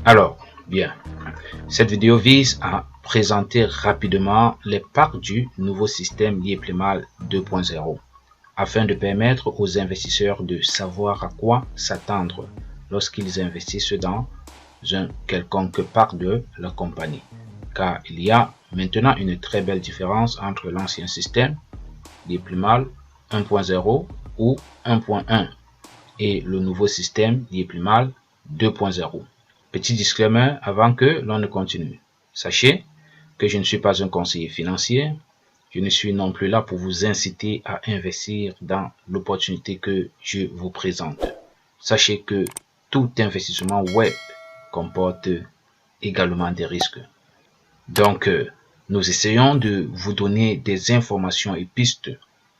Alors, bien, cette vidéo vise à présenter rapidement les parts du nouveau système Liéplimal 2.0 afin de permettre aux investisseurs de savoir à quoi s'attendre lorsqu'ils investissent dans un quelconque part de la compagnie. Car il y a maintenant une très belle différence entre l'ancien système Liéplimal 1.0 ou 1.1 et le nouveau système Liéplimal 2.0. Petit disclaimer avant que l'on ne continue. Sachez que je ne suis pas un conseiller financier. Je ne suis non plus là pour vous inciter à investir dans l'opportunité que je vous présente. Sachez que tout investissement web comporte également des risques. Donc, nous essayons de vous donner des informations et pistes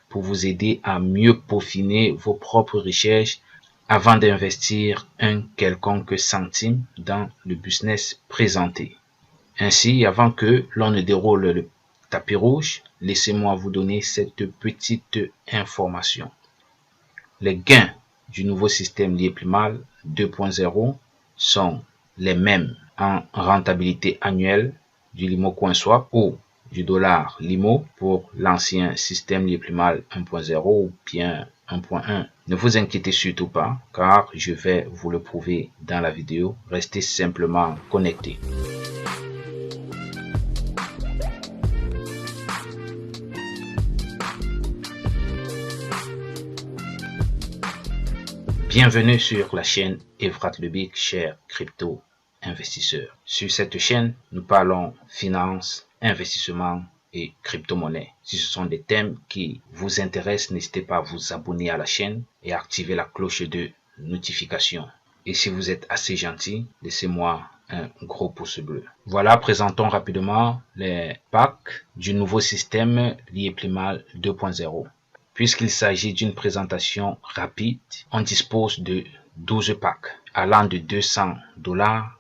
pour vous aider à mieux peaufiner vos propres recherches avant d'investir un quelconque centime dans le business présenté. Ainsi, avant que l'on ne déroule le tapis rouge, laissez-moi vous donner cette petite information. Les gains du nouveau système Liéplimal 2.0 sont les mêmes en rentabilité annuelle du Limo CoinSwap ou du dollar Limo pour l'ancien système Liéplimal 1.0 ou bien 1.1. Ne vous inquiétez surtout pas car je vais vous le prouver dans la vidéo. Restez simplement connectés. Bienvenue sur la chaîne Evrat Lubic, cher crypto investisseurs. Sur cette chaîne, nous parlons finance, investissement et crypto-monnaie. Si ce sont des thèmes qui vous intéressent, n'hésitez pas à vous abonner à la chaîne et à activer la cloche de notification. Et si vous êtes assez gentil, laissez-moi un gros pouce bleu. Voilà, présentons rapidement les packs du nouveau système Liéplimal 2.0. Puisqu'il s'agit d'une présentation rapide, on dispose de 12 packs allant de $200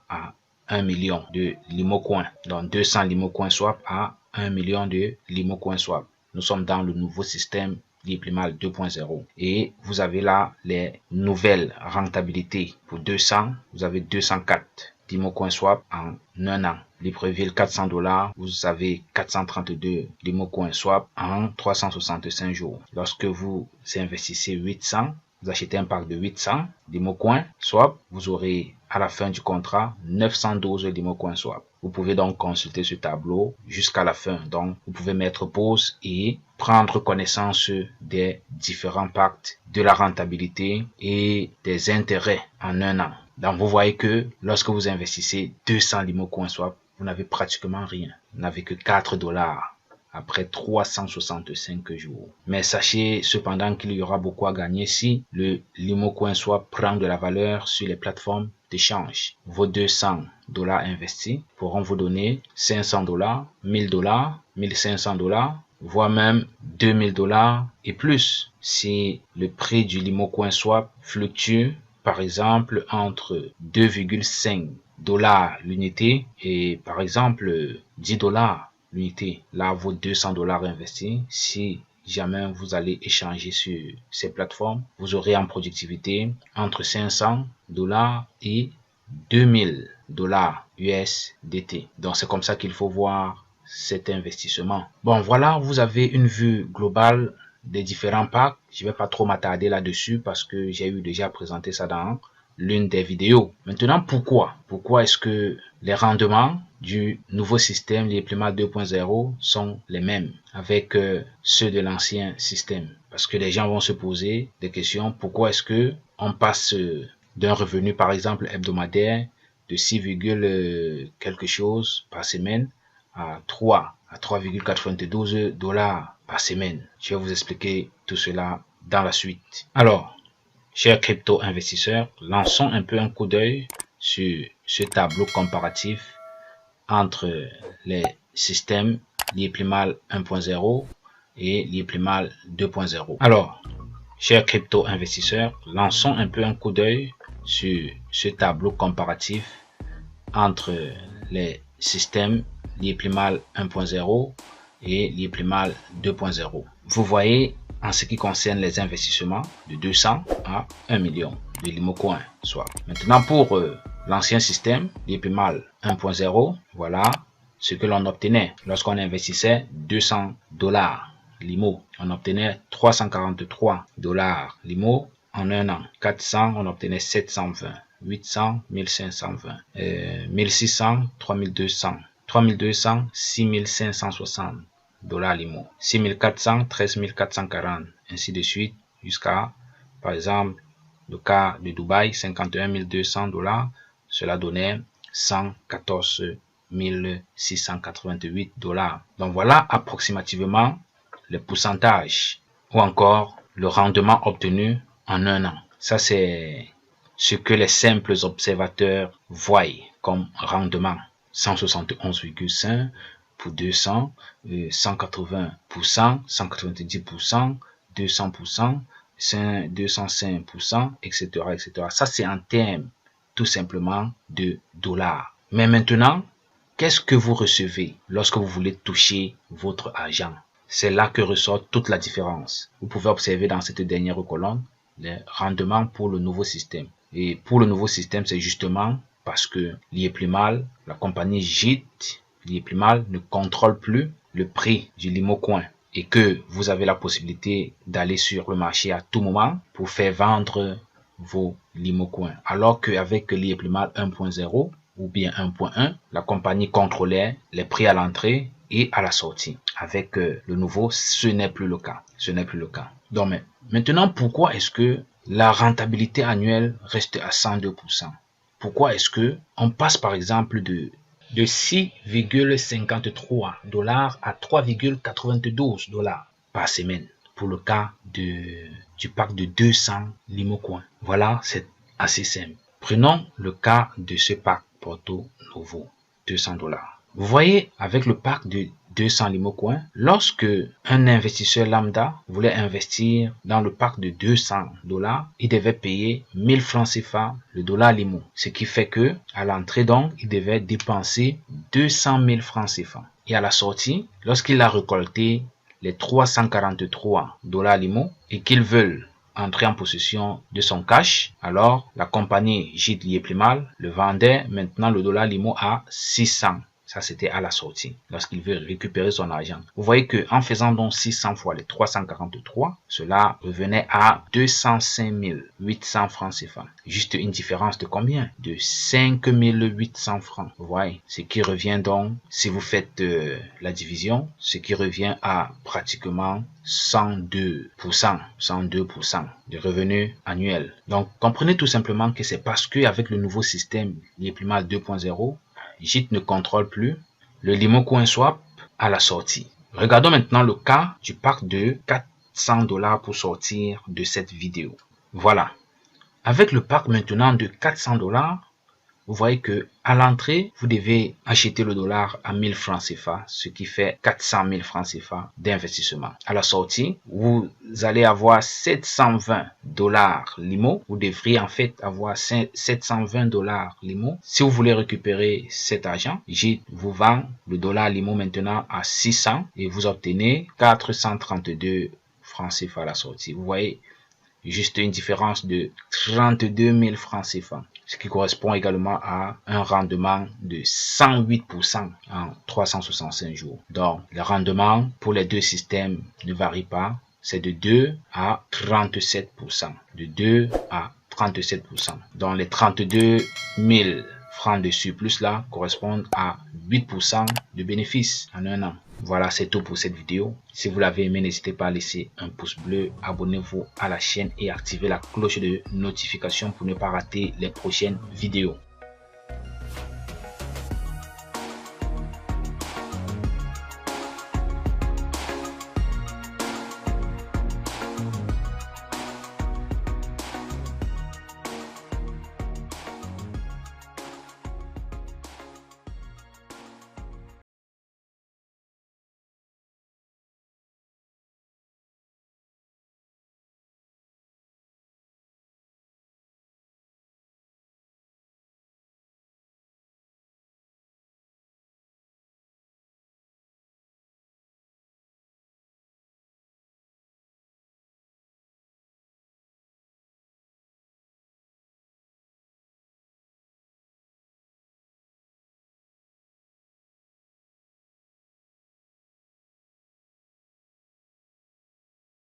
à 1 million de Limo Coin. Donc 200 Limo Coin Swap à 1 million de Limo Coin Swap. Nous sommes dans le nouveau système Liéplimal 2.0 et vous avez là les nouvelles rentabilités. Pour 200, vous avez 204 Limo Coin Swap en un an. Libreville $400, vous avez 432 Limo Coin Swap en 365 jours. Lorsque vous investissez 800, vous achetez un pack de 800 Limo Coin Swap, vous aurez à la fin du contrat 912 Limo Coin Swap. Vous pouvez donc consulter ce tableau jusqu'à la fin. Donc, vous pouvez mettre pause et prendre connaissance des différents packs, de la rentabilité et des intérêts en un an. Donc, vous voyez que lorsque vous investissez 200 Limo Coin Swap, vous n'avez pratiquement rien. Vous n'avez que $4 après 365 jours. Mais sachez cependant qu'il y aura beaucoup à gagner si le Limo Coin Swap prend de la valeur sur les plateformes d'échange. Vos $200 investis pourront vous donner $500, $1000, $1500, voire même $2000 et plus si le prix du Limo Coin Swap fluctue par exemple entre 2,5 $ l'unité et par exemple 10 $ l'unité. Là, vos $200 investis, si jamais vous allez échanger sur ces plateformes, vous aurez en productivité entre $500 et $2000 USDT. Donc, c'est comme ça qu'il faut voir cet investissement. Bon, voilà, vous avez une vue globale des différents packs. Je ne vais pas trop m'attarder là-dessus parce que j'ai eu déjà présenté ça dans l'une des vidéos. Maintenant, pourquoi est-ce que les rendements du nouveau système Liéplimal 2.0 sont les mêmes avec ceux de l'ancien système? Parce que les gens vont se poser des questions. Pourquoi est-ce que on passe d'un revenu par exemple hebdomadaire de 6, quelque chose par semaine à 3,92 $ par semaine? Je vais vous expliquer tout cela dans la suite. Alors, chers crypto-investisseurs, lançons un peu un coup d'œil sur ce tableau comparatif entre les systèmes Liéplimal 1.0 et Liéplimal 2.0. Alors, chers crypto-investisseurs, lançons un peu un coup d'œil sur ce tableau comparatif entre les systèmes Liéplimal 1.0 et Liéplimal 2.0. Vous voyez, en ce qui concerne les investissements, de 200 à 1 million de Limo Coin Swap. Maintenant, pour l'ancien système, l'IPMAL 1.0, voilà ce que l'on obtenait lorsqu'on investissait $200 l'IMO. On obtenait $343 l'IMO en un an. 400, on obtenait 720. 800, 1520. 1600, 3200. 3200, 6560 l'IMO. 6400, 13440. Ainsi de suite jusqu'à, par exemple, le cas de Dubaï, 51 200 $. Cela donnait 114 688 $. Donc voilà approximativement les pourcentages ou encore le rendement obtenu en un an. Ça, c'est ce que les simples observateurs voient comme rendement. 171,5 pour 200, 180%, 190%, 200%, 205%, etc., etc. Ça, c'est en termes tout simplement de dollars. Mais maintenant, qu'est-ce que vous recevez lorsque vous voulez toucher votre argent? C'est là que ressort toute la différence. Vous pouvez observer dans cette dernière colonne les rendements pour le nouveau système. Et pour le nouveau système, c'est justement parce que l'IPMAL, la compagnie JIT, l'IPMAL ne contrôle plus le prix du Limo Coin et que vous avez la possibilité d'aller sur le marché à tout moment pour faire vendre vos Limo Coin. Alors qu'avec l'IPMAL 1.0 ou bien 1.1, la compagnie contrôlait les prix à l'entrée et à la sortie. Avec le nouveau, ce n'est plus le cas. Ce n'est plus le cas. Donc maintenant, pourquoi est-ce que la rentabilité annuelle reste à 102%? Pourquoi est-ce que on passe par exemple de 6,53 $ à 3,92 $ par semaine pour le cas du pack de 200 Limo Coin? Voilà, c'est assez simple. Prenons le cas de ce pack Porto Novo, 200 $. Vous voyez, avec le pack de 200 Limo Coin, lorsque un investisseur lambda voulait investir dans le pack de 200 $, il devait payer 1000 francs CFA le dollar Limo. Ce qui fait que, à l'entrée donc, il devait dépenser 200 000 francs CFA. Et à la sortie, lorsqu'il a récolté les 343 $ Limo et qu'ils veulent entrer en possession de son cash, alors la compagnie JIT l'IPMAL le vendait maintenant le dollar Limo à 600. Ça, c'était à la sortie, lorsqu'il veut récupérer son argent. Vous voyez que en faisant donc 600 fois les 343, cela revenait à 205 800 francs CFA. Juste une différence de combien? De 5 800 francs. Vous voyez, ce qui revient donc, si vous faites la division, ce qui revient à pratiquement 102% de revenus annuels. Donc, comprenez tout simplement que c'est parce qu'avec le nouveau système l'IPMAL 2.0, JIT ne contrôle plus le Limo Coin Swap à la sortie. Regardons maintenant le cas du pack de 400 $ pour sortir de cette vidéo. Voilà. Avec le pack maintenant de 400 $, vous voyez que à l'entrée, vous devez acheter le dollar à 1000 francs CFA, ce qui fait 400 000 francs CFA d'investissement. À la sortie, vous allez avoir 720 $ Limo. Vous devriez en fait avoir 720 $ Limo. Si vous voulez récupérer cet argent, JIT vous vend le dollar Limo maintenant à 600 et vous obtenez 432 francs CFA à la sortie. Vous voyez, juste une différence de 32 000 francs CFA, ce qui correspond également à un rendement de 108% en 365 jours. Donc, le rendement pour les deux systèmes ne varie pas, c'est de 2 à 37%. De 2 à 37%. Donc, les 32 000 francs de surplus là correspondent à 8% de bénéfices en un an. Voilà, c'est tout pour cette vidéo. Si vous l'avez aimé, n'hésitez pas à laisser un pouce bleu, abonnez-vous à la chaîne et activez la cloche de notification pour ne pas rater les prochaines vidéos.